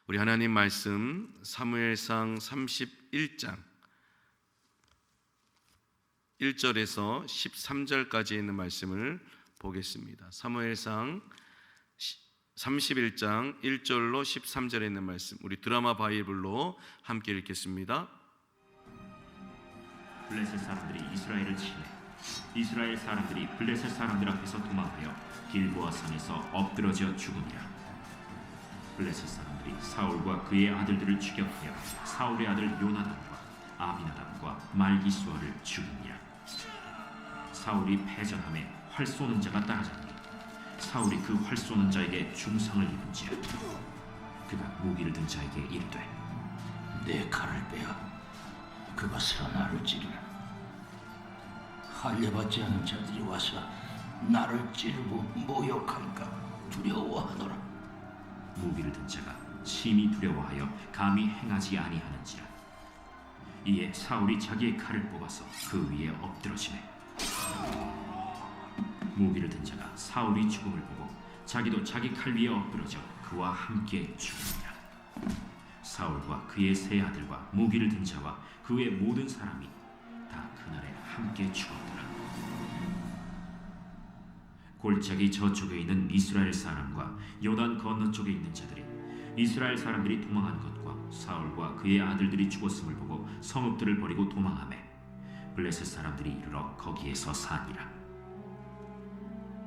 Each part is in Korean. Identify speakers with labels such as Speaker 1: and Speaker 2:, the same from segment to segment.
Speaker 1: 우리 하나님 말씀 사무엘상 31장 1절에서 13절까지 있는 말씀을 보겠습니다. 사무엘상 31장 1절로 13절에 있는 말씀, 우리 드라마 바이블로 함께 읽겠습니다.
Speaker 2: 블레셋 사람들이 이스라엘을 치매 이스라엘 사람들이 블레셋 사람들 앞에서 도망하여 길보아 산에서 엎드러져 죽으니라. 블레셋 사람들이 사울과 그의 아들들을 추격하여 사울의 아들 요나단과 아비나답과 말기수아를 죽이니라. 사울이 패전함에 활 쏘는 자가 따라잡니 사울이 그 활 쏘는 자에게 중상을 입은지라. 그가 무기를 든 자에게 이르되
Speaker 3: 내 칼을 빼어 그것으로 나를 찌르라. 할례받지 않은 자들이 와서 나를 찌르고 모욕할까 두려워하노라.
Speaker 2: 무기를 든 자가 심히 두려워하여 감히 행하지 아니하는지라. 이에 사울이 자기의 칼을 뽑아서 그 위에 엎드러지매 무기를 든 자가 사울이 죽음을 보고 자기도 자기 칼 위에 엎드러져 그와 함께 죽으니라. 사울과 그의 세 아들과 무기를 든 자와 그 외 모든 사람이 다 그날에 함께 죽었더라. 골짜기 저쪽에 있는 이스라엘 사람과 요단 건너쪽에 있는 자들이 이스라엘 사람들이 도망한 것과 사울과 그의 아들들이 죽었음을 보고 성읍들을 버리고 도망하매 블레셋 사람들이 이르러 거기에서 사니라.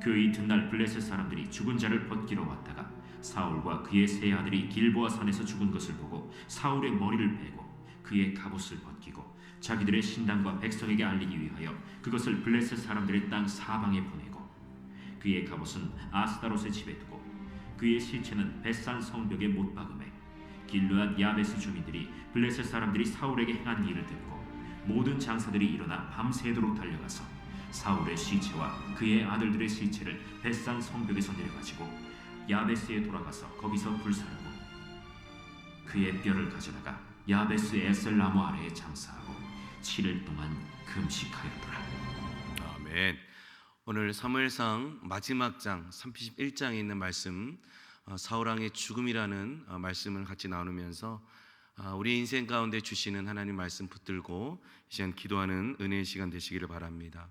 Speaker 2: 그 이튿날 블레셋 사람들이 죽은 자를 벗기러 왔다가 사울과 그의 세 아들이 길보아 산에서 죽은 것을 보고 사울의 머리를 베고 그의 갑옷을 벗기고 자기들의 신당과 백성에게 알리기 위하여 그것을 블레셋 사람들의 땅 사방에 보내고 그의 갑옷은 아스다롯의 집에 두고 그의 시체는 벳산 성벽에 못 박음에 길르앗 야베스 주민들이 블레셋 사람들이 사울에게 행한 일을 듣고 모든 장사들이 일어나 밤새도록 달려가서 사울의 시체와 그의 아들들의 시체를 벳산 성벽에서 내려가지고 야베스에 돌아가서 거기서 불사르고 그의 뼈를 가져다가 야베스 에셀 나무 아래에 장사하고 7일 동안 금식하였더라.
Speaker 1: 아멘. 오늘 사무엘상 마지막 장 31장에 있는 말씀, 사울 왕의 죽음이라는 말씀을 같이 나누면서 우리 인생 가운데 주시는 하나님 말씀 붙들고 이 시간 기도하는 은혜의 시간 되시기를 바랍니다.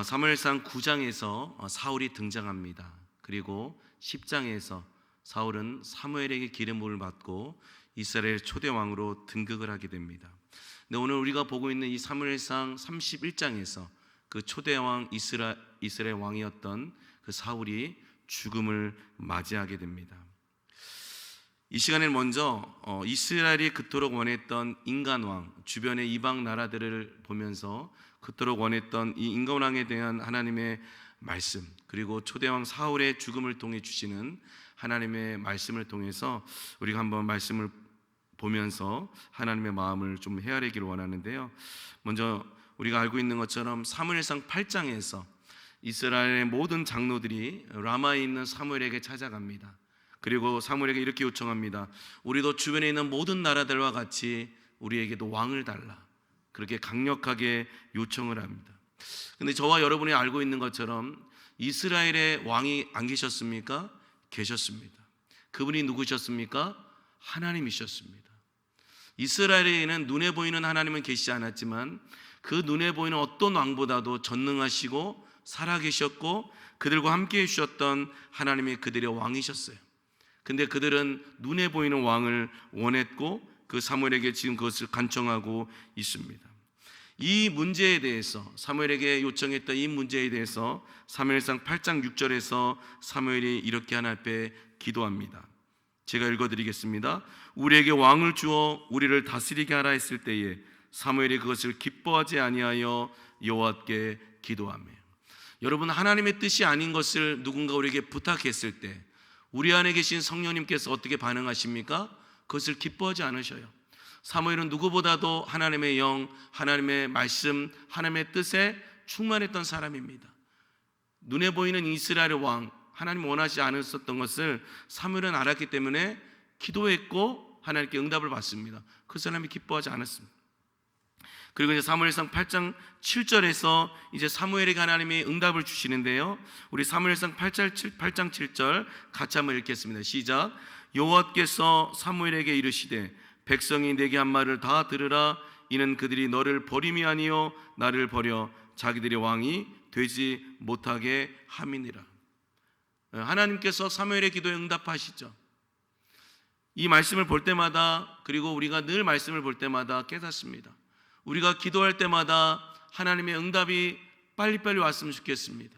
Speaker 1: 사무엘상 9장에서 사울이 등장합니다. 그리고 10장에서 사울은 사무엘에게 기름 부음을 받고 이스라엘 초대 왕으로 등극을 하게 됩니다. 근데 오늘 우리가 보고 있는 이 사무엘상 31장에서 그 초대 왕 이스라엘 왕이었던 그 사울이 죽음을 맞이하게 됩니다. 이 시간에 먼저 이스라엘이 그토록 원했던 인간왕, 주변의 이방 나라들을 보면서 그토록 원했던 이 인간왕에 대한 하나님의 말씀, 그리고 초대왕 사울의 죽음을 통해 주시는 하나님의 말씀을 통해서 우리가 한번 말씀을 보면서 하나님의 마음을 좀 헤아리기를 원하는데요. 먼저 우리가 알고 있는 것처럼 사무엘상 8장에서 이스라엘의 모든 장로들이 라마에 있는 사무엘에게 찾아갑니다. 그리고 사무엘에게 이렇게 요청합니다. 우리도 주변에 있는 모든 나라들과 같이 우리에게도 왕을 달라. 그렇게 강력하게 요청을 합니다. 근데 저와 여러분이 알고 있는 것처럼 이스라엘의 왕이 안 계셨습니까? 계셨습니다. 그분이 누구셨습니까? 하나님이셨습니다. 이스라엘에는 눈에 보이는 하나님은 계시지 않았지만 그 눈에 보이는 어떤 왕보다도 전능하시고 살아계셨고 그들과 함께 해주셨던 하나님이 그들의 왕이셨어요. 근데 그들은 눈에 보이는 왕을 원했고 그 사무엘에게 지금 그것을 간청하고 있습니다. 이 문제에 대해서 사무엘에게 요청했던 이 문제에 대해서 사무엘상 8장 6절에서 사무엘이 이렇게 하나님 앞에 기도합니다. 제가 읽어드리겠습니다. 우리에게 왕을 주어 우리를 다스리게 하라 했을 때에 사무엘이 그것을 기뻐하지 아니하여 여호와께 기도하며. 여러분, 하나님의 뜻이 아닌 것을 누군가 우리에게 부탁했을 때 우리 안에 계신 성령님께서 어떻게 반응하십니까? 그것을 기뻐하지 않으셔요. 사무엘은 누구보다도 하나님의 영, 하나님의 말씀, 하나님의 뜻에 충만했던 사람입니다. 눈에 보이는 이스라엘의 왕, 하나님 원하지 않으셨던 것을 사무엘은 알았기 때문에 기도했고 하나님께 응답을 받습니다. 그 사람이 기뻐하지 않았습니다. 그리고 이제 사무엘상 8장 7절에서 이제 사무엘에게 하나님이 응답을 주시는데요. 우리 사무엘상 8장 7절 같이 한번 읽겠습니다. 시작. 여호와께서 사무엘에게 이르시되 백성이 내게 한 말을 다 들으라. 이는 그들이 너를 버림이 아니요 나를 버려 자기들의 왕이 되지 못하게 함이니라. 하나님께서 사무엘의 기도에 응답하시죠. 이 말씀을 볼 때마다, 그리고 우리가 늘 말씀을 볼 때마다 깨닫습니다. 우리가 기도할 때마다 하나님의 응답이 빨리빨리 왔으면 좋겠습니다.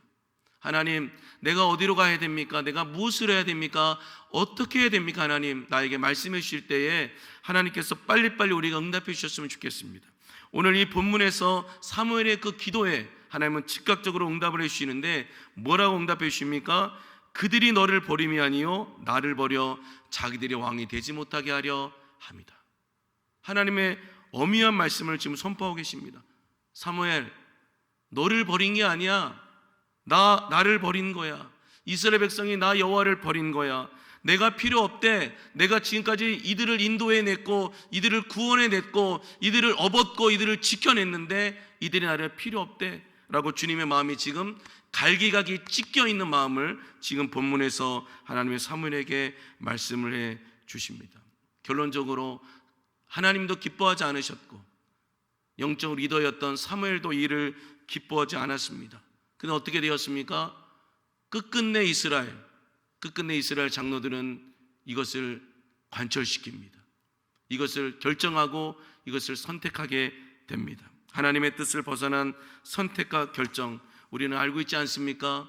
Speaker 1: 하나님, 내가 어디로 가야 됩니까? 내가 무엇을 해야 됩니까? 어떻게 해야 됩니까? 하나님, 나에게 말씀해 주실 때에 하나님께서 빨리빨리 우리가 응답해 주셨으면 좋겠습니다. 오늘 이 본문에서 사무엘의 그 기도에 하나님은 즉각적으로 응답을 해 주시는데, 뭐라고 응답해 주십니까? 그들이 너를 버림이 아니요 나를 버려 자기들의 왕이 되지 못하게 하려 합니다. 하나님의 엄미한 말씀을 지금 선포하고 계십니다. 사무엘, 너를 버린 게 아니야. 나를 버린 거야. 이스라엘 백성이 나 여호와를 버린 거야. 내가 필요 없대. 내가 지금까지 이들을 인도해냈고, 이들을 구원해냈고, 이들을 업었고, 이들을 지켜냈는데 이들이 나를 필요 없대 라고 주님의 마음이 지금 갈기갈기 찢겨있는 마음을 지금 본문에서 하나님의 사무엘에게 말씀을 해 주십니다. 결론적으로 하나님도 기뻐하지 않으셨고 영적 리더였던 사무엘도 이를 기뻐하지 않았습니다. 근데 어떻게 되었습니까? 끝끝내 이스라엘 장로들은 이것을 관철시킵니다. 이것을 결정하고 이것을 선택하게 됩니다. 하나님의 뜻을 벗어난 선택과 결정, 우리는 알고 있지 않습니까?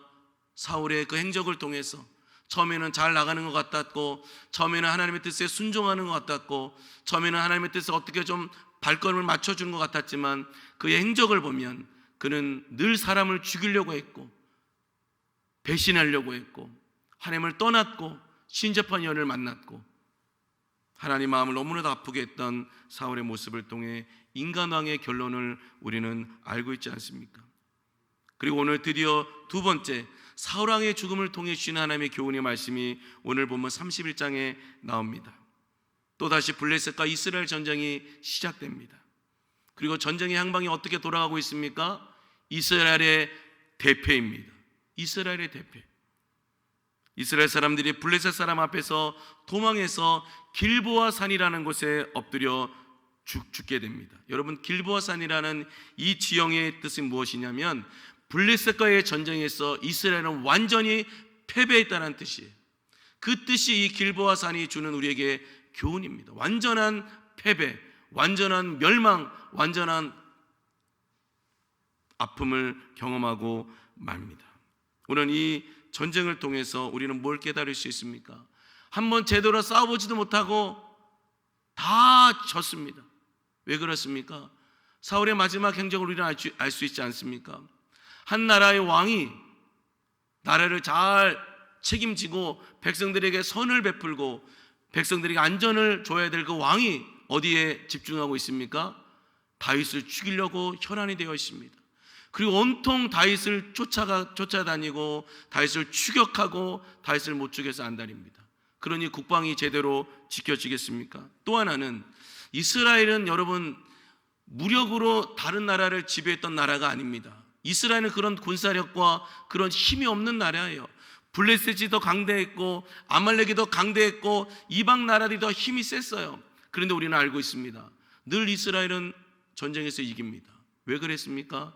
Speaker 1: 사울의 그 행적을 통해서 처음에는 잘 나가는 것 같았고, 처음에는 하나님의 뜻에 순종하는 것 같았고, 처음에는 하나님의 뜻에 어떻게 좀 발걸음을 맞춰주는 것 같았지만, 그의 행적을 보면 그는 늘 사람을 죽이려고 했고, 배신하려고 했고, 하나님을 떠났고, 신접한 연을 만났고, 하나님 마음을 너무나도 아프게 했던 사울의 모습을 통해 인간왕의 결론을 우리는 알고 있지 않습니까? 그리고 오늘 드디어 두 번째, 사울왕의 죽음을 통해 주신 하나님의 교훈의 말씀이 오늘 본문 31장에 나옵니다. 또다시 블레셋과 이스라엘 전쟁이 시작됩니다. 그리고 전쟁의 향방이 어떻게 돌아가고 있습니까? 이스라엘의 대패입니다. 이스라엘의 대패. 이스라엘 사람들이 블레셋 사람 앞에서 도망해서 길보아 산이라는 곳에 엎드려 죽게 됩니다. 여러분, 길보아 산이라는 이 지형의 뜻이 무엇이냐면 블레셋과의 전쟁에서 이스라엘은 완전히 패배했다는 뜻이에요. 그 뜻이 이 길보아 산이 주는 우리에게 교훈입니다. 완전한 패배, 완전한 멸망, 완전한 아픔을 경험하고 맙니다. 오늘 이 전쟁을 통해서 우리는 뭘 깨달을 수 있습니까? 한번 제대로 싸워보지도 못하고 다 졌습니다. 왜 그렇습니까? 사울의 마지막 행적을 우리는 알 수 있지 않습니까? 한 나라의 왕이 나라를 잘 책임지고 백성들에게 선을 베풀고 백성들에게 안전을 줘야 될 그 왕이 어디에 집중하고 있습니까? 다윗을 죽이려고 혈안이 되어 있습니다. 그리고 온통 다윗을 쫓아다니고 다윗을 추격하고 다윗을 못 죽여서 안달입니다. 그러니 국방이 제대로 지켜지겠습니까? 또 하나는 이스라엘은 여러분 무력으로 다른 나라를 지배했던 나라가 아닙니다. 이스라엘은 그런 군사력과 그런 힘이 없는 나라예요. 블레셋이 더 강대했고 아말렉이 더 강대했고 이방 나라들이 더 힘이 셌어요. 그런데 우리는 알고 있습니다. 늘 이스라엘은 전쟁에서 이깁니다. 왜 그랬습니까?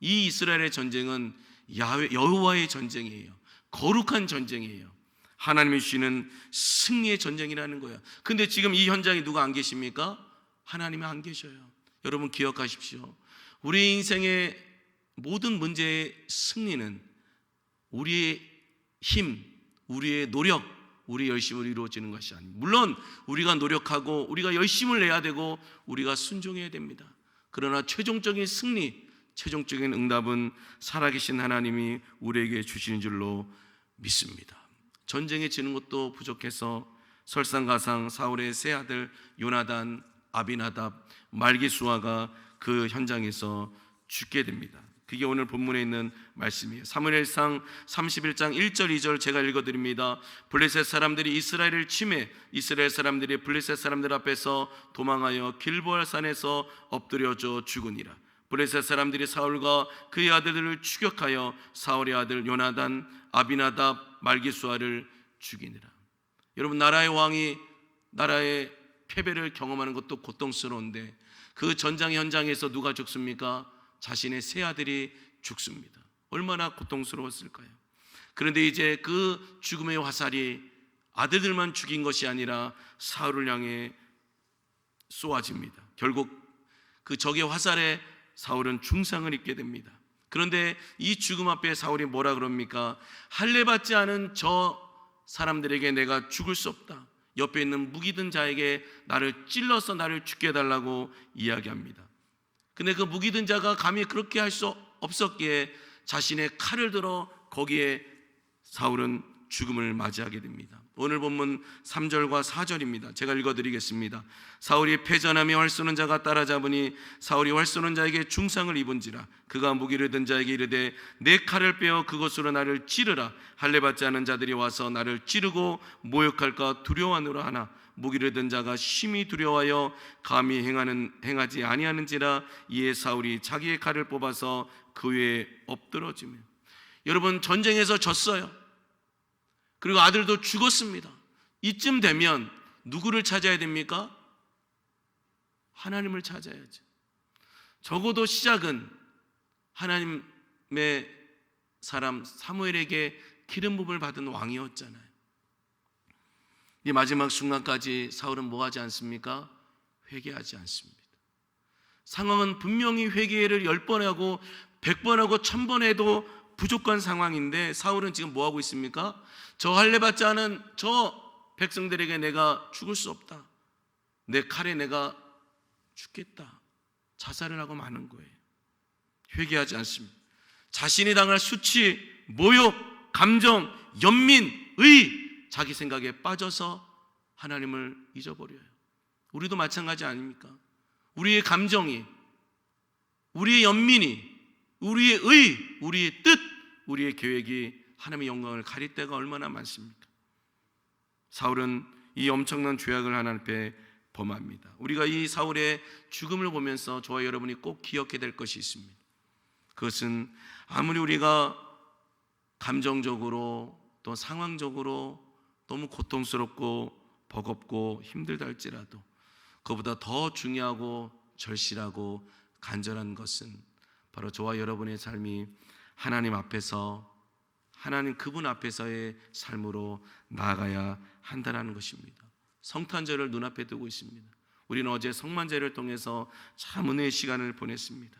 Speaker 1: 이 이스라엘의 전쟁은 여호와의 전쟁이에요. 거룩한 전쟁이에요. 하나님이 주시는 승리의 전쟁이라는 거예요. 근데 지금 이 현장에 누가 안 계십니까? 하나님이 안 계셔요. 여러분 기억하십시오. 우리 인생의 모든 문제의 승리는 우리의 힘, 우리의 노력, 우리의 열심으로 이루어지는 것이 아닙니다. 물론 우리가 노력하고 우리가 열심을 내야 되고 우리가 순종해야 됩니다. 그러나 최종적인 승리, 최종적인 응답은 살아계신 하나님이 우리에게 주시는 줄로 믿습니다. 전쟁에 지는 것도 부족해서 설상가상 사울의 세 아들 요나단, 아비나답, 말기수아가 그 현장에서 죽게 됩니다. 그게 오늘 본문에 있는 말씀이에요. 사무엘상 31장 1절 2절 제가 읽어드립니다. 블레셋 사람들이 이스라엘을 침해 이스라엘 사람들이 블레셋 사람들 앞에서 도망하여 길보아 산에서 엎드려져 죽으니라. 블레셋 사람들이 사울과 그의 아들들을 추격하여 사울의 아들 요나단, 아비나답, 말기수아를 죽이니라. 여러분, 나라의 왕이 나라의 패배를 경험하는 것도 고통스러운데 그 전장 현장에서 누가 죽습니까? 자신의 세 아들이 죽습니다. 얼마나 고통스러웠을까요? 그런데 이제 그 죽음의 화살이 아들들만 죽인 것이 아니라 사울을 향해 쏘아집니다. 결국 그 적의 화살에 사울은 중상을 입게 됩니다. 그런데 이 죽음 앞에 사울이 뭐라 그럽니까? 할례받지 않은 저 사람들에게 내가 죽을 수 없다. 옆에 있는 무기든 자에게 나를 찔러서 나를 죽게 해달라고 이야기합니다. 근데 그 무기든 자가 감히 그렇게 할 수 없었기에 자신의 칼을 들어 거기에 사울은 죽음을 맞이하게 됩니다. 오늘 본문 3절과 4절입니다. 제가 읽어드리겠습니다. 사울이 패전하며 활 쏘는 자가 따라잡으니 사울이 활 쏘는 자에게 중상을 입은지라. 그가 무기를 든 자에게 이르되 내 칼을 빼어 그것으로 나를 찌르라. 할례받지 않은 자들이 와서 나를 찌르고 모욕할까 두려워하노라 하나 무기를 든 자가 심히 두려워하여 감히 행하지 아니하는지라. 이에 사울이 자기의 칼을 뽑아서 그 위에 엎드러지며. 여러분, 전쟁에서 졌어요. 그리고 아들도 죽었습니다. 이쯤 되면 누구를 찾아야 됩니까? 하나님을 찾아야죠. 적어도 시작은 하나님의 사람 사무엘에게 기름 부음을 받은 왕이었잖아요. 이 마지막 순간까지 사울은 뭐 하지 않습니까? 회개하지 않습니다. 상황은 분명히 회개를 10번 하고 100번 하고 1000번 해도 부족한 상황인데 사울은 지금 뭐 하고 있습니까? 저 할례받지 않은 저 백성들에게 내가 죽을 수 없다. 내 칼에 내가 죽겠다. 자살을 하고 마는 거예요. 회개하지 않습니다. 자신이 당할 수치, 모욕, 감정, 연민, 의, 자기 생각에 빠져서 하나님을 잊어버려요. 우리도 마찬가지 아닙니까? 우리의 감정이, 우리의 연민이, 우리의 의, 우리의 뜻, 우리의 계획이 하나님의 영광을 가릴 때가 얼마나 많습니까? 사울은 이 엄청난 죄악을 하나님 앞에 범합니다. 우리가 이 사울의 죽음을 보면서 저와 여러분이 꼭 기억해야 될 것이 있습니다. 그것은 아무리 우리가 감정적으로 또 상황적으로 너무 고통스럽고 버겁고 힘들다 할지라도 그보다 더 중요하고 절실하고 간절한 것은 바로 저와 여러분의 삶이 하나님 앞에서, 하나님 그분 앞에서의 삶으로 나아가야 한다는 것입니다. 성탄절을 눈앞에 두고 있습니다. 우리는 어제 성만제를 통해서 참 은혜의 시간을 보냈습니다.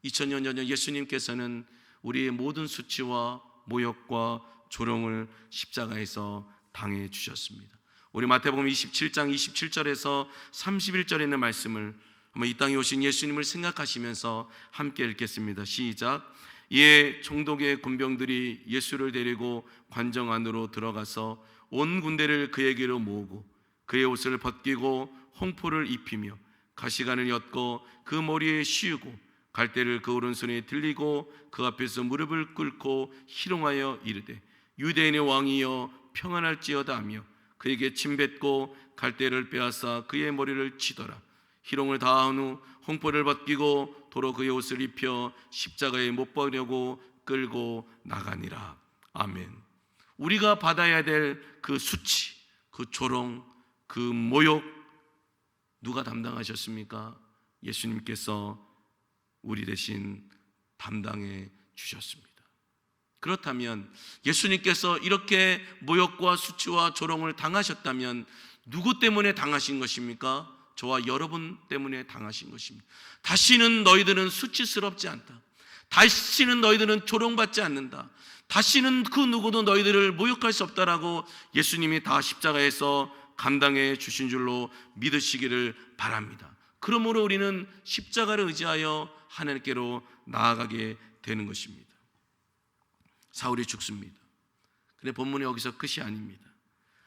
Speaker 1: 2000년 전 예수님께서는 우리의 모든 수치와 모욕과 조롱을 십자가에서 당해 주셨습니다. 우리 마태복음 27장 27절에서 31절에 있는 말씀을 한번 이 땅에 오신 예수님을 생각하시면서 함께 읽겠습니다. 시작. 이에 총독의 군병들이 예수를 데리고 관정 안으로 들어가서 온 군대를 그에게로 모으고 그의 옷을 벗기고 홍포를 입히며 가시관을 엿고 그 머리에 씌우고 갈대를 그 오른손에 들리고 그 앞에서 무릎을 꿇고 희롱하여 이르되 유대인의 왕이여 평안할지어다 하며 그에게 침뱉고 갈대를 빼앗아 그의 머리를 치더라. 희롱을 다한 후 홍포를 벗기고 도로 그의 옷을 입혀 십자가에 못 박으려고 끌고 나가니라. 아멘. 우리가 받아야 될 그 수치, 그 조롱, 그 모욕 누가 담당하셨습니까? 예수님께서 우리 대신 담당해 주셨습니다. 그렇다면 예수님께서 이렇게 모욕과 수치와 조롱을 당하셨다면 누구 때문에 당하신 것입니까? 저와 여러분 때문에 당하신 것입니다. 다시는 너희들은 수치스럽지 않다. 다시는 너희들은 조롱받지 않는다. 다시는 그 누구도 너희들을 모욕할 수 없다라고 예수님이 다 십자가에서 감당해 주신 줄로 믿으시기를 바랍니다. 그러므로 우리는 십자가를 의지하여 하나님께로 나아가게 되는 것입니다. 사울이 죽습니다. 그런데 본문이 여기서 끝이 아닙니다.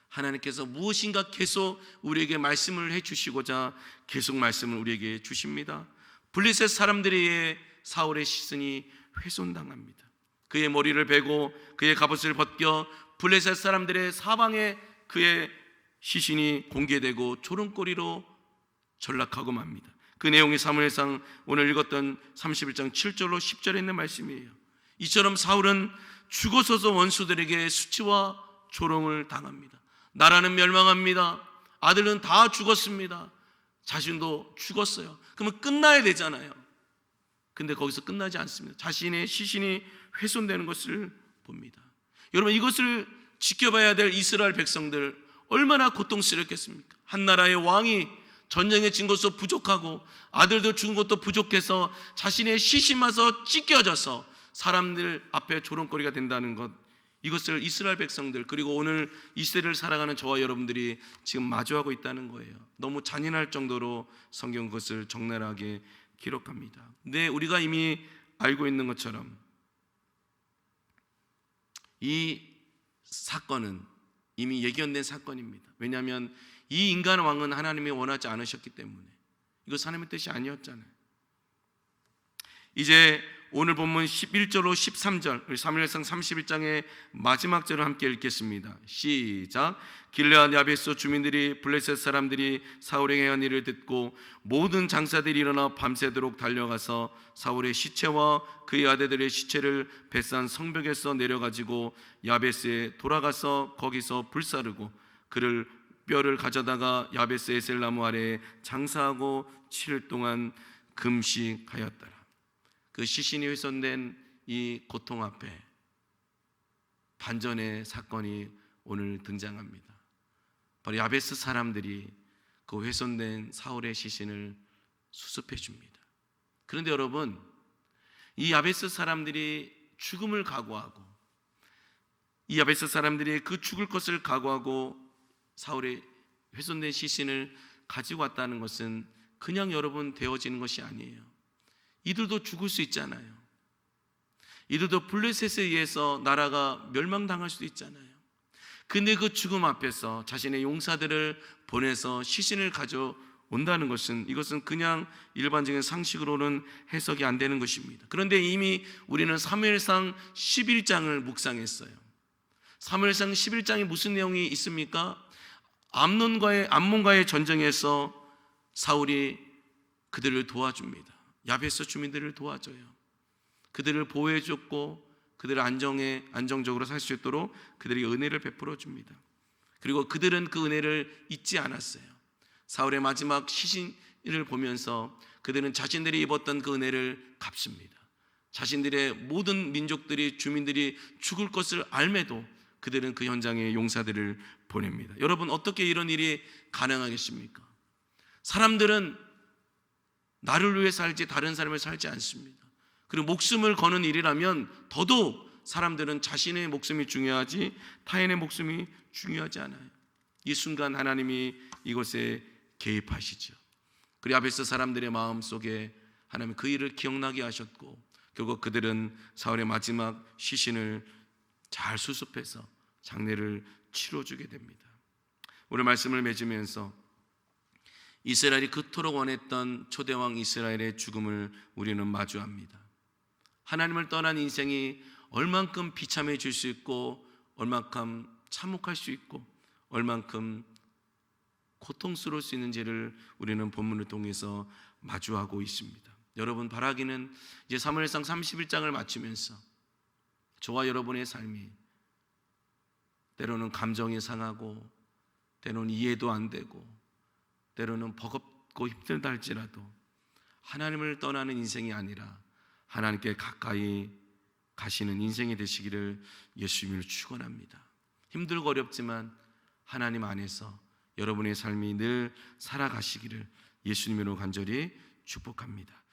Speaker 1: 하나님께서 무엇인가 계속 우리에게 말씀을 해주시고자 계속 말씀을 우리에게 주십니다. 블레셋 사람들의 사울의 시선이 훼손당합니다. 그의 머리를 베고 그의 갑옷을 벗겨 블레셋 사람들의 사방에 그의 시신이 공개되고 조롱거리로 전락하고 맙니다. 그 내용이 사무엘상 오늘 읽었던 31장 7절로 10절에 있는 말씀이에요. 이처럼 사울은 죽어서서 원수들에게 수치와 조롱을 당합니다. 나라는 멸망합니다. 아들은 다 죽었습니다. 자신도 죽었어요. 그러면 끝나야 되잖아요. 근데 거기서 끝나지 않습니다. 자신의 시신이 훼손되는 것을 봅니다. 여러분, 이것을 지켜봐야 될 이스라엘 백성들 얼마나 고통스럽겠습니까? 한 나라의 왕이 전쟁에 진 것도 부족하고 아들도 죽은 것도 부족해서 자신의 시신마저 찢겨져서 사람들 앞에 조롱거리가 된다는 것, 이것을 이스라엘 백성들, 그리고 오늘 이 시대를 살아가는 저와 여러분들이 지금 마주하고 있다는 거예요. 너무 잔인할 정도로 성경 그것을 적나라하게 기록합니다. 근데 우리가 이미 알고 있는 것처럼 이 사건은 이미 예견된 사건입니다. 왜냐하면 이 인간 왕은 하나님이 원하지 않으셨기 때문에, 이것 하나님의 뜻이 아니었잖아요. 이제 오늘 본문 11절로 13절, 우리 사무엘상 31장의 마지막 절을 함께 읽겠습니다. 시작. 길르앗 야베스 주민들이 블레셋 사람들이 사울의 행한 일을 듣고 모든 장사들이 일어나 밤새도록 달려가서 사울의 시체와 그의 아들들의 시체를 벳산 성벽에서 내려가지고 야베스에 돌아가서 거기서 불사르고 그를 뼈를 가져다가 야베스 에셀나무 아래에 장사하고 7일 동안 금식하였더라. 그 시신이 훼손된 이 고통 앞에 반전의 사건이 오늘 등장합니다. 바로 야베스 사람들이 그 훼손된 사울의 시신을 수습해 줍니다. 그런데 여러분, 이 야베스 사람들이 죽음을 각오하고, 이 야베스 사람들이 그 죽을 것을 각오하고 사울의 훼손된 시신을 가지고 왔다는 것은 그냥 여러분 되어지는 것이 아니에요. 이들도 죽을 수 있잖아요. 이들도 블레셋에 의해서 나라가 멸망당할 수도 있잖아요. 근데 그 죽음 앞에서 자신의 용사들을 보내서 시신을 가져온다는 것은, 이것은 그냥 일반적인 상식으로는 해석이 안 되는 것입니다. 그런데 이미 우리는 사무엘상 11장을 묵상했어요. 사무엘상 11장에 무슨 내용이 있습니까? 암몬과의 전쟁에서 사울이 그들을 도와줍니다. 야베스 주민들을 도와줘요. 그들을 보호해 줬고 그들을 안정적으로 살 수 있도록 그들에게 은혜를 베풀어 줍니다. 그리고 그들은 그 은혜를 잊지 않았어요. 사울의 마지막 시신을 보면서 그들은 자신들이 입었던 그 은혜를 갚습니다. 자신들의 모든 민족들이, 주민들이 죽을 것을 알매도 그들은 그 현장에 용사들을 보냅니다. 여러분, 어떻게 이런 일이 가능하겠습니까? 사람들은 나를 위해 살지 다른 사람을 살지 않습니다. 그리고 목숨을 거는 일이라면 더더욱 사람들은 자신의 목숨이 중요하지 타인의 목숨이 중요하지 않아요. 이 순간 하나님이 이것에 개입하시죠. 그리고 야베스 사람들의 마음속에 하나님은 그 일을 기억나게 하셨고, 결국 그들은 사울의 마지막 시신을 잘 수습해서 장례를 치러주게 됩니다. 오늘 말씀을 맺으면서 이스라엘이 그토록 원했던 초대왕 이스라엘의 죽음을 우리는 마주합니다. 하나님을 떠난 인생이 얼만큼 비참해질 수 있고, 얼만큼 참혹할 수 있고, 얼만큼 고통스러울 수 있는지를 우리는 본문을 통해서 마주하고 있습니다. 여러분, 바라기는 이제 사무엘상 31장을 마치면서 저와 여러분의 삶이 때로는 감정이 상하고, 때로는 이해도 안 되고, 때로는 버겁고 힘들다 할지라도 하나님을 떠나는 인생이 아니라 하나님께 가까이 가시는 인생이 되시기를 예수님을 축원합니다. 힘들고 어렵지만 하나님 안에서 여러분의 삶이 늘 살아가시기를 예수님으로 간절히 축복합니다.